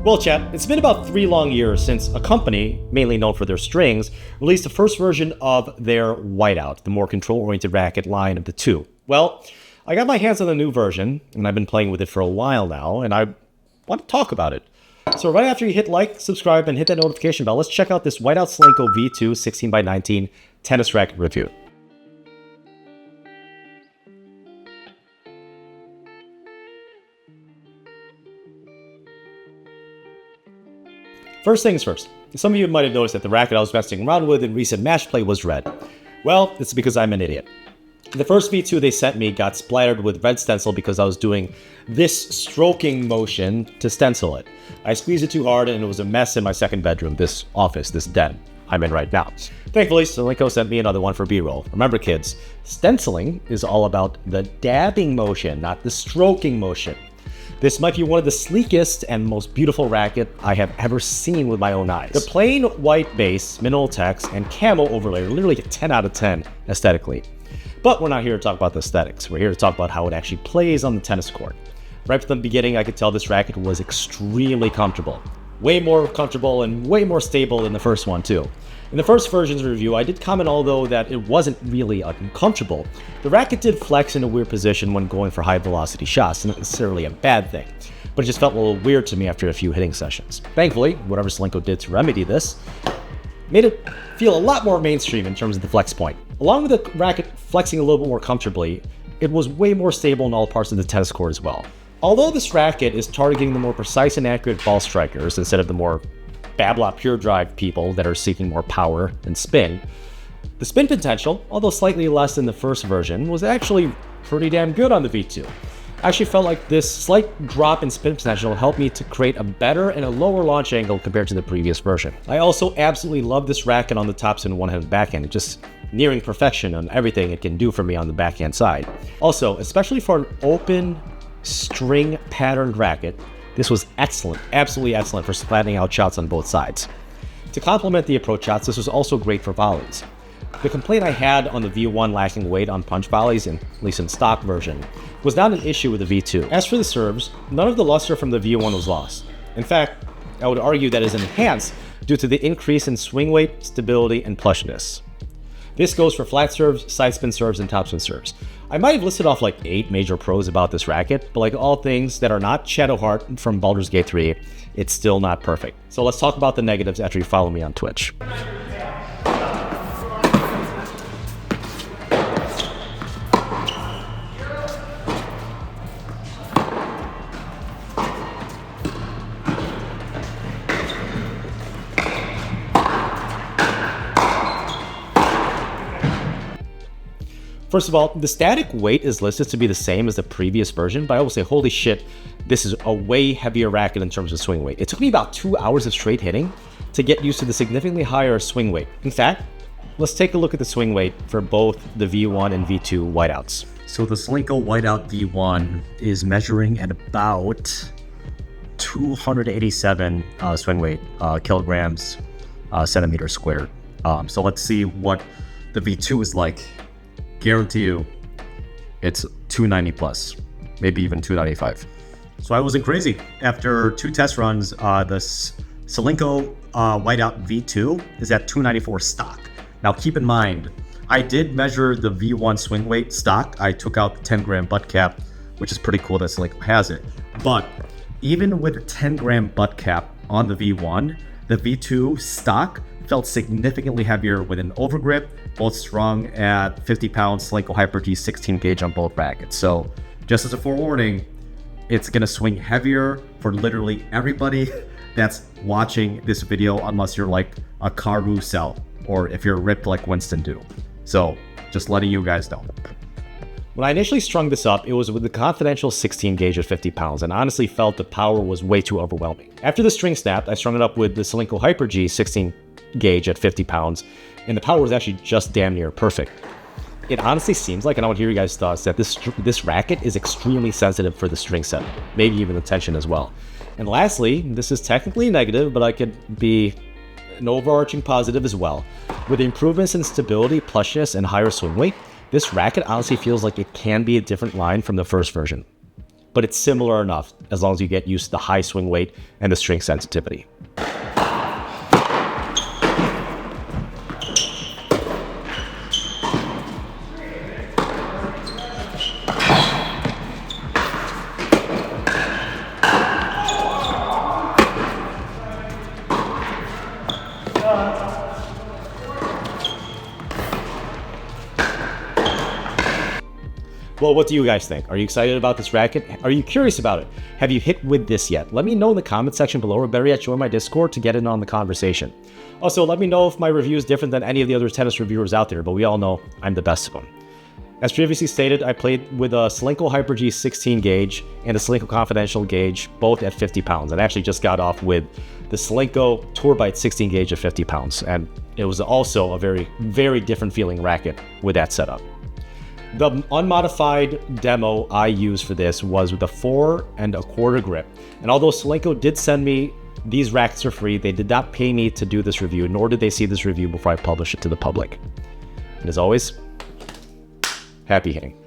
Well, chat, it's been about 3 long years since a company, mainly known for their strings, released the first version of their Whiteout, the more control-oriented racket line of the two. Well, I got my hands on the new version, and I've been playing with it for a while now, and I want to talk about it. So right after you hit like, subscribe, and hit that notification bell, let's check out this Whiteout Solinco V2 16x19 tennis racket review. First things first, some of you might have noticed that the racket I was messing around with in recent match play was red. Well, it's because I'm an idiot. The first V2 they sent me got splattered with red stencil because I was doing this stroking motion to stencil it. I squeezed it too hard and it was a mess in my second bedroom, this office, this den I'm in right now. Thankfully, Solinco sent me another one for B-roll. Remember kids, stenciling is all about the dabbing motion, not the stroking motion. This might be one of the sleekest and most beautiful racket I have ever seen with my own eyes. The plain white base, mineral text, and camo overlay are literally a 10 out of 10 aesthetically. But we're not here to talk about the aesthetics. We're here to talk about how it actually plays on the tennis court. Right from the beginning, I could tell this racket was extremely comfortable. Way more comfortable and way more stable than the first one too. In the first version's review, I did comment although that it wasn't really uncomfortable. The racket did flex in a weird position when going for high velocity shots, not necessarily a bad thing, but it just felt a little weird to me after a few hitting sessions. Thankfully, whatever Solinco did to remedy this, made it feel a lot more mainstream in terms of the flex point. Along with the racket flexing a little bit more comfortably, it was way more stable in all parts of the tennis court as well. Although this racket is targeting the more precise and accurate ball strikers instead of the more Babolat pure drive people that are seeking more power and spin, the spin potential, although slightly less than the first version, was actually pretty damn good on the V2. I actually felt like this slight drop in spin potential helped me to create a better and a lower launch angle compared to the previous version. I also absolutely love this racket on the topspin one-handed backhand. It's just nearing perfection on everything it can do for me on the backhand side. Also, especially for an open string patterned racket, this was excellent, absolutely excellent for flattening out shots on both sides. To complement the approach shots, this was also great for volleys. The complaint I had on the V1 lacking weight on punch volleys, at least in stock version, was not an issue with the V2. As for the serves, none of the luster from the V1 was lost. In fact, I would argue that is enhanced due to the increase in swing weight, stability, and plushness. This goes for flat serves, side spin serves, and topspin serves. I might have listed off like 8 major pros about this racket, but like all things that are not Shadowheart from Baldur's Gate 3, it's still not perfect. So let's talk about the negatives after you follow me on Twitch. First of all, the static weight is listed to be the same as the previous version, but I will say, holy shit, this is a way heavier racket in terms of swing weight. It took me about 2 hours of straight hitting to get used to the significantly higher swing weight. In fact, let's take a look at the swing weight for both the V1 and V2 whiteouts. So the Solinco Whiteout V1 is measuring at about 287 swing weight kilograms centimeters squared. So let's see what the V2 is like. Guarantee you it's 290 plus, maybe even 295. So I wasn't crazy. After 2 test runs, the Solinco Whiteout V2 is at 294 stock. Now keep in mind, I did measure the V1 swing weight stock. I took out the 10 gram butt cap, which is pretty cool that Solinco has it. But even with a 10 gram butt cap on the V1, the V2 stock felt significantly heavier with an overgrip, both strung at 50 pounds, Solinco Hyper G 16 gauge on both rackets. So just as a forewarning, it's gonna swing heavier for literally everybody that's watching this video, unless you're like a carousel or if you're ripped like Winston do. So just letting you guys know. When I initially strung this up, it was with the confidential 16 gauge at 50 pounds and honestly felt the power was way too overwhelming. After the string snapped, I strung it up with the Solinco Hyper G 16 gauge at 50 pounds and the power was actually just damn near perfect. It honestly seems like, and I want to hear you guys' thoughts, that this racket is extremely sensitive for the string set, maybe even the tension as well. And lastly, this is technically negative, but I could be an overarching positive as well. With improvements in stability, plushness, and higher swing weight, this racket honestly feels like it can be a different line from the first version. but it's similar enough as long as you get used to the high swing weight and the string sensitivity. Well, what do you guys think? Are you excited about this racket? Are you curious about it? Have you hit with this yet? Let me know in the comment section below, or better yet, join my Discord to get in on the conversation. Also, let me know if my review is different than any of the other tennis reviewers out there, but we all know I'm the best of them. As previously stated, I played with a Solinco Hyper G 16 gauge and a Solinco Confidential gauge, both at 50 pounds. And I actually just got off with the Solinco Tour Bite 16 gauge at 50 pounds. And it was also a very, very different feeling racket with that setup. The unmodified demo I used for this was with a 4 1/4 grip. And although Solinco did send me these rackets for free, they did not pay me to do this review, nor did they see this review before I publish it to the public. And as always, happy hitting.